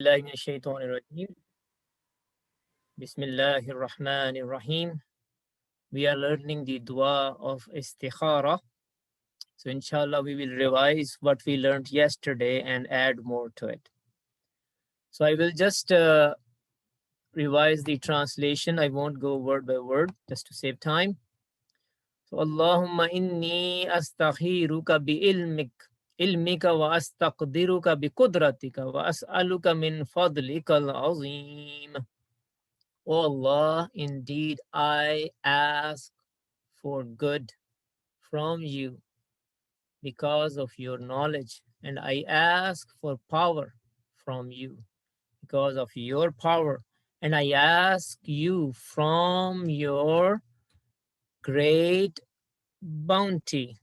الله من الشيطان الرجيم. Bismillahir Rahmanir Rahim. We are learning the dua of istikhara. So inshallah we will revise what we learned yesterday and add more to it. So I will just revise the translation. I won't go word by word just to save time. So Allahumma inni astakhiruka bi ilmika wa astaqdiruka bi qudratika wa as'aluka min fadlika al-azim. O Allah, indeed I ask for good from you because of your knowledge, and I ask for power from you because of your power, and I ask you from your great bounty.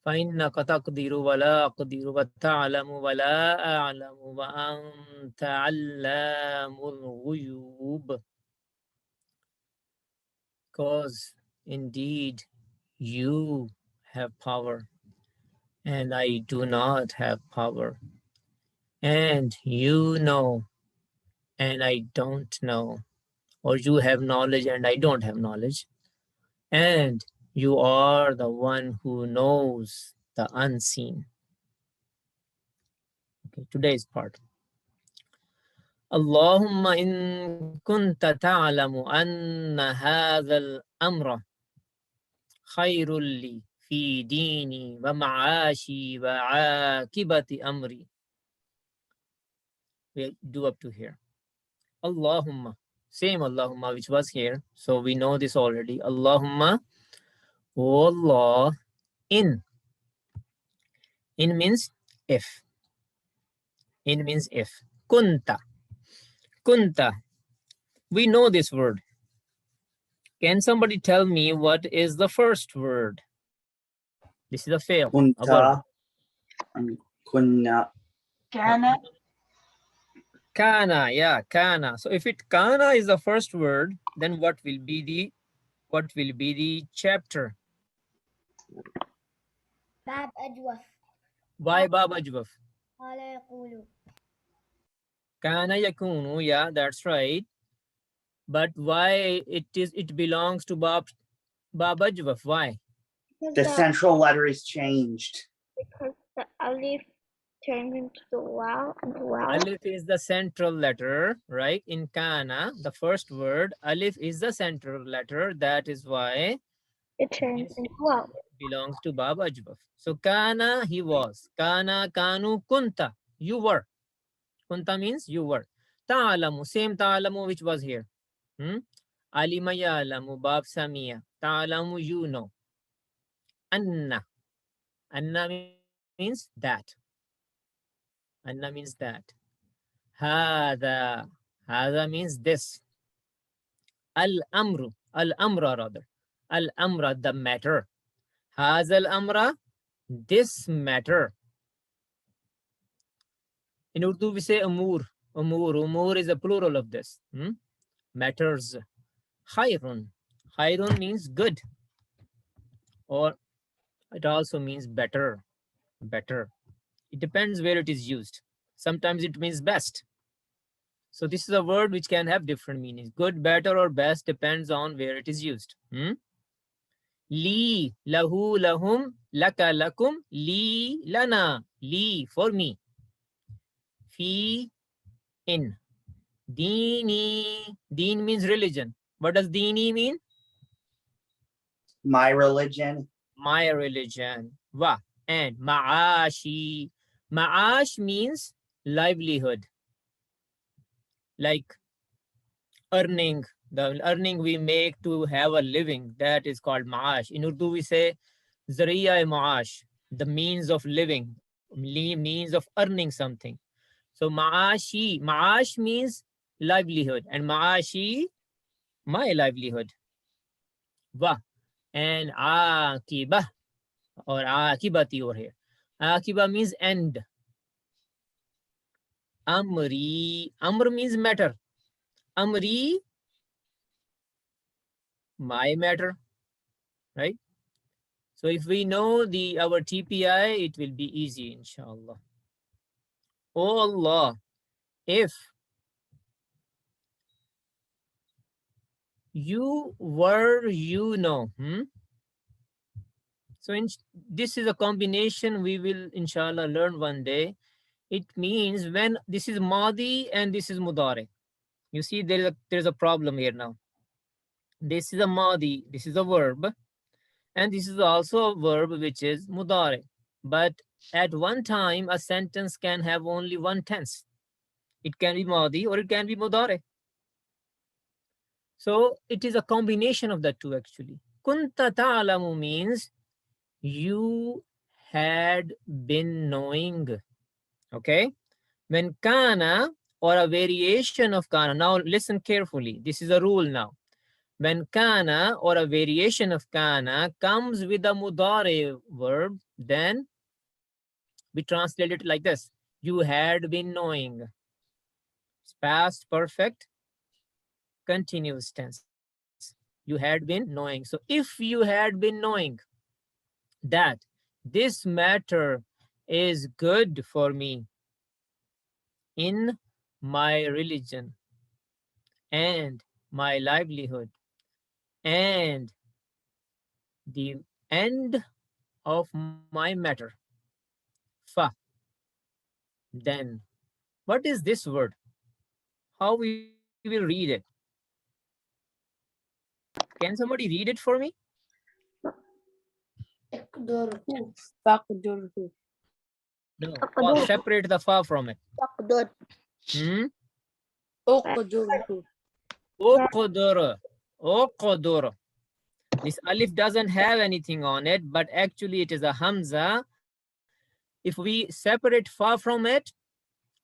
فإنك تقدر ولا أقدر وتعلم ولا أعلم وأنت علام الغيوب. Because indeed you have power and I do not have power, and you know and I don't know, or you have knowledge and I don't have knowledge, and you are the one who knows the unseen. Okay, today's part. Allahumma in kunta ta'lamu anna hadha al-amra khayrul li fi dini wa ma'ashi wa akibati amri. We do up to here. Allahumma, same Allahumma which was here, so we know this already. Allahumma, O Allah, in means if. In means if. Kunta, we know this word. Can somebody tell me what is the first word? This is a fail. Kunta, kunna. Kana. Kana, yeah, kana. So if it kana is the first word, then what will be the chapter? باب أجوف. Why Bab Ajwaf? قال يقول. Kana yakunu, yeah, that's right. But why it belongs to Bab Ajwaf? Why? The central letter is changed. Because the alif turned into the wow and the wow. Alif is the central letter, right? In kana, the first word, alif is the central letter. That is why It turns into wow. belongs to Bab Ajwaf. So kana, he was. Kana, kanu, kunta, you were. Kunta means you were. Ta'alamu, same ta'alamu which was here. Alima ya'lamu, Bab Samia. Ta'alamu, you know. Anna. Anna means that. Anna means that. Hada. Hada means this. Al-amru. Al-amra rather. Al-amra, the matter. Hazal amra, this matter. In Urdu we say umur. Umur is a plural of this. Matters. Khairun. Khairun means good. Or it also means better. Better. It depends where it is used. Sometimes it means best. So this is a word which can have different meanings. Good, better, or best depends on where it is used. Li, lahu, lahum, laka, lakum, li, lana, li, for me. Fi, in. Dini, deen means religion. What does dini mean? My religion. My religion. Wa, and ma'ashi. Ma'ash means livelihood. Like earning, the earning we make to have a living, that is called ma'ash. In Urdu we say zariya ma'ash, the means of living, means of earning something. So ma'ashi, ma'ash means livelihood, and ma'ashi, my livelihood. Wa, and akiba, or akibati over here. Akiba means end. Amri, amr means matter. Amri, my matter, right? So if we know our TPI, it will be easy, inshallah. Oh Allah, if you were, you know. So this is a combination we will inshallah learn one day. It means when this is Madi and this is Mudare. You see, there is a problem here now. This is a Madi, this is a verb, and this is also a verb which is Mudare. But at one time, a sentence can have only one tense. It can be Madi or it can be Mudare. So it is a combination of the two actually. Kunta ta'lamu means you had been knowing. Okay? When kana or a variation of kana, now listen carefully. This is a rule now. When kana or a variation of kana comes with a mudare verb, then we translate it like this. You had been knowing. It's past perfect continuous tense. You had been knowing. So if you had been knowing that this matter is good for me in my religion and my livelihood and the end of my matter, fa, then what is this word? How we will read it? Can somebody read it for me? فقدره. No, Taqdur. separate the fa from it. Taqdur. أقدره. Uqdur. Uqdur. This alif doesn't have anything on it, but actually it is a hamza. If we separate fa from it,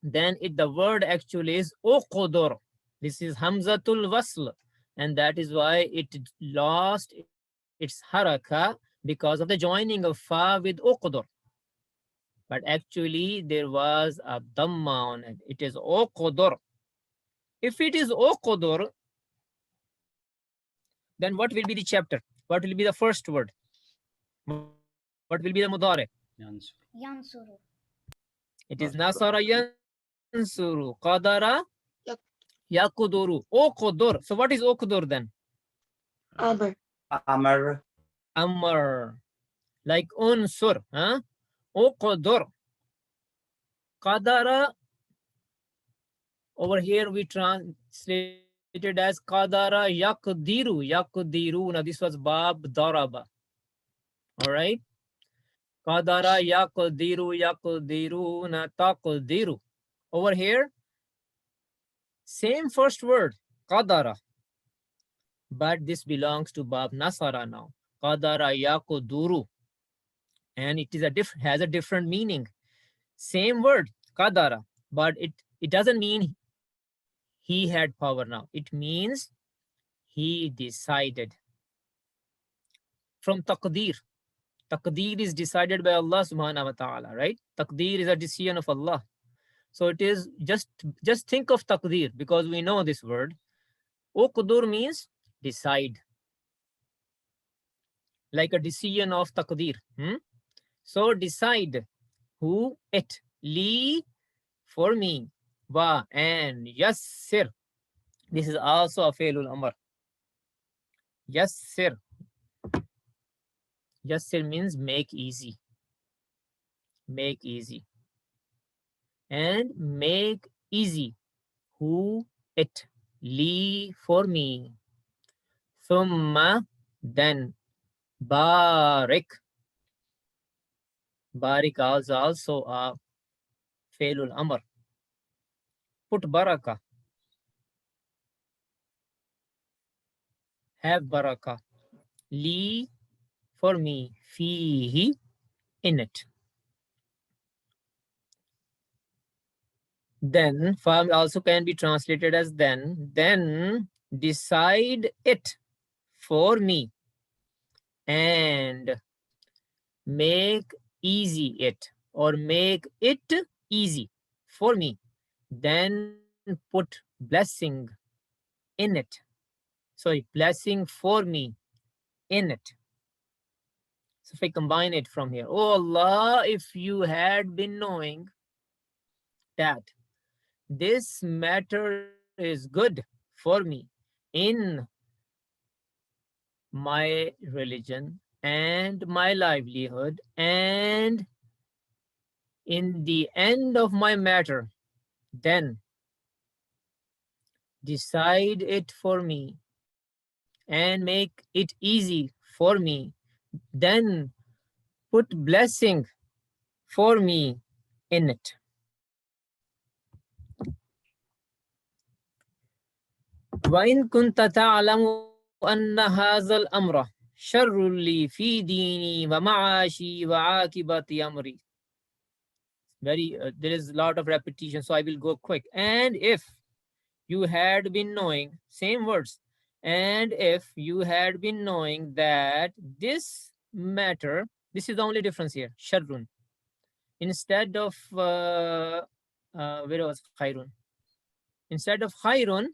then the word actually is uqdur. This is hamzatul wasl, and that is why it lost its haraka because of the joining of fa with uqdur. But actually there was a dhamma on it. It is uqdur. If it is uqdur, then what will be the chapter? What will be the first word? What will be the mudare? Yansuru. It is nasara yansuru, qadara yaqduru, uqdur. So what is uqdur then? أمر. Amr. Amr. Like unsur, huh? Uqdur. Qadara, over here we translated as qadara yaqdiru, yaqdiru. Now this was bab daraba. All right. Qadara yaqdiru, yaqdiruna taqdiru. Over here, same first word, qadara. But this belongs to bab nasara now. Qadara yaqduru. And it is has a different meaning. Same word, qadara, but it doesn't mean he had power now. It means he decided. From taqdeer. Taqdeer is decided by Allah subhanahu wa ta'ala, right? Taqdeer is a decision of Allah. So it is just think of taqdeer because we know this word. Uqdur means decide. Like a decision of taqdeer. So decide who, it, li, for me, wa, and yassir. This is also a failul amr. Yassir. Yassir means make easy. Make easy. And make easy who, it, li, for me. Thumma, then, barik. Barik is also a failul amr. Put baraka. Have baraka. Li, for me, fihi, in it. Then, fa also can be translated as then decide it for me and make easy it, or make it easy for me. Then put blessing in it. Sorry, blessing for me in it. So if I combine it from here, oh Allah, if you had been knowing that this matter is good for me in my religion and my livelihood, and in the end of my matter, then decide it for me and make it easy for me. Then put blessing for me in it. وَإِن كُنْتَ تَعْلَمُ أَنَّ هَذَا الْأَمْرَ شَرٌّ لِي فِي دِينِي وَمَعَاشِي وَعَاقِبَةِ أَمْرِي. There is a lot of repetition, so I will go quick. And if you had been knowing, same words, and if you had been knowing that this matter, this is the only difference here, sharrun. Instead of, where was khairun? Instead of khairun,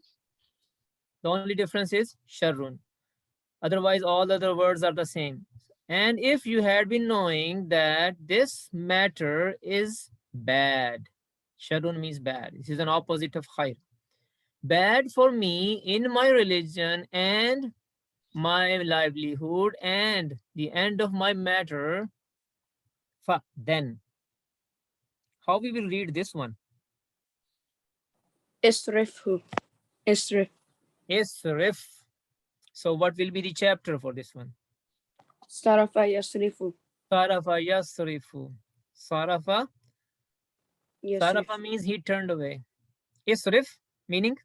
the only difference is sharrun. Otherwise, all other words are the same. And if you had been knowing that this matter is bad, sharrun means bad. This is an opposite of khair. Bad for me in my religion and my livelihood and the end of my matter, then. How we will read this one? Isrifhu. Isrif. Isrif. So what will be the chapter for this one? Sarafa yasrifu. Sarafa yasrifu. Sarafa. Yasrif. Sarafa means he turned away. Isrif meaning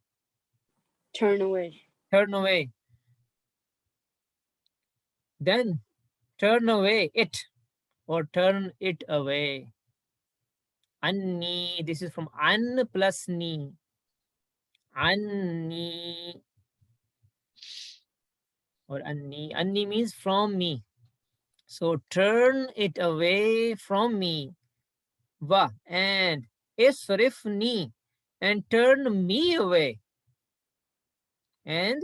Turn away. turn away. Then turn away it or turn it away. Anni, this is from an plus ni. Anni or anni. Anni means from me. So turn it away from me. Va and isrifni, and turn me away. And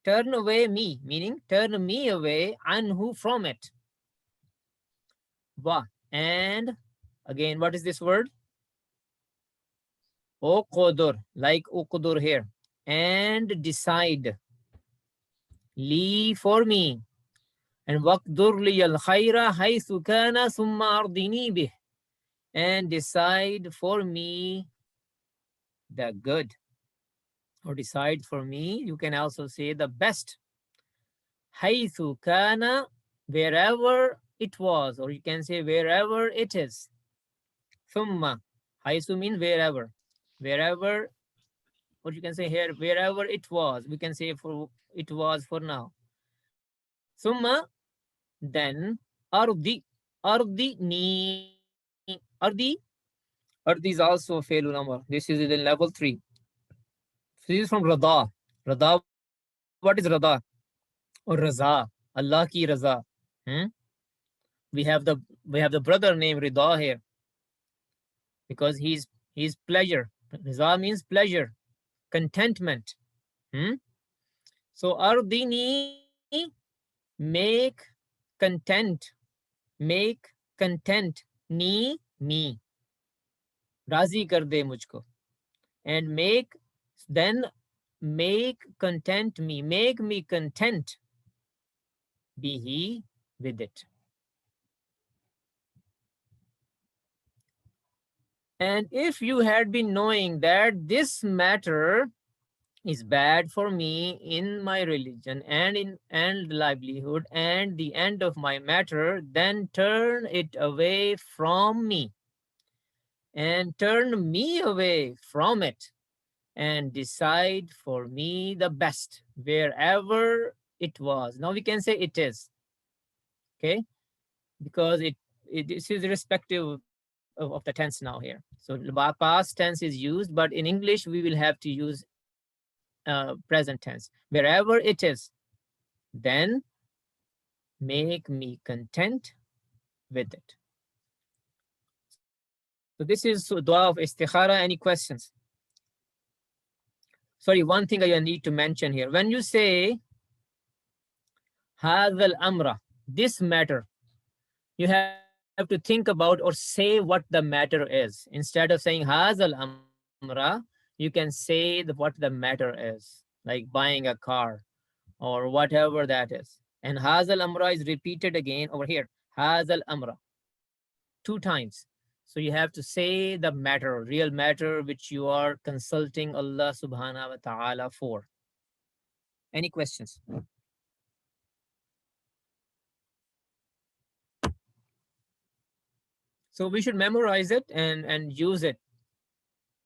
turn away me, meaning turn me away, anhu, from it. Va, and again, what is this word? Uqdur, like uqdur here. And decide. Li, for me. And waqdur li al khayra haythu kana thumma ardini bih. And decide for me the good. Or decide for me, you can also say the best. Haythu kana, wherever it was, or you can say wherever it is. Thumma, haythu means wherever. Wherever, or you can say here, wherever it was. We can say for it was for now. Thumma, then, ardi. Ardi ni. Ardi. Ardi is also a failure number. This is in level 3. This is from Rada. Rada, what is Rada? Or Raza. Allah ki Raza. We have the brother named Rida here. Because he's pleasure. Raza means pleasure. Contentment. So ardini, make content. Make content. Ni, me. Razi kar de mujhko. And then make content me. Make me content. Be he with it. And if you had been knowing that this matter is bad for me in my religion and livelihood and the end of my matter, then turn it away from me and turn me away from it and decide for me the best wherever it was. Now we can say it is, okay? Because this is irrespective of the tense now here. So past tense is used, but in English we will have to use present tense. Wherever it is, then make me content with it. So this is dua of istikhara. Any questions? Sorry, one thing I need to mention here. When you say hadha al-amra, this matter, you have to think about or say what the matter is. Instead of saying hadha al-amra, amra, you can say what the matter is, like buying a car or whatever that is. And hazal amra is repeated again over here. Hazal amra 2 times. So you have to say the matter, real matter, which you are consulting Allah subhanahu wa ta'ala for. Any questions? So we should memorize it and use it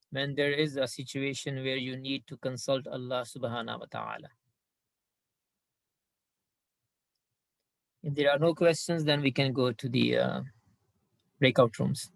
when there is a situation where you need to consult Allah subhanahu wa ta'ala. If there are no questions, then we can go to the breakout rooms.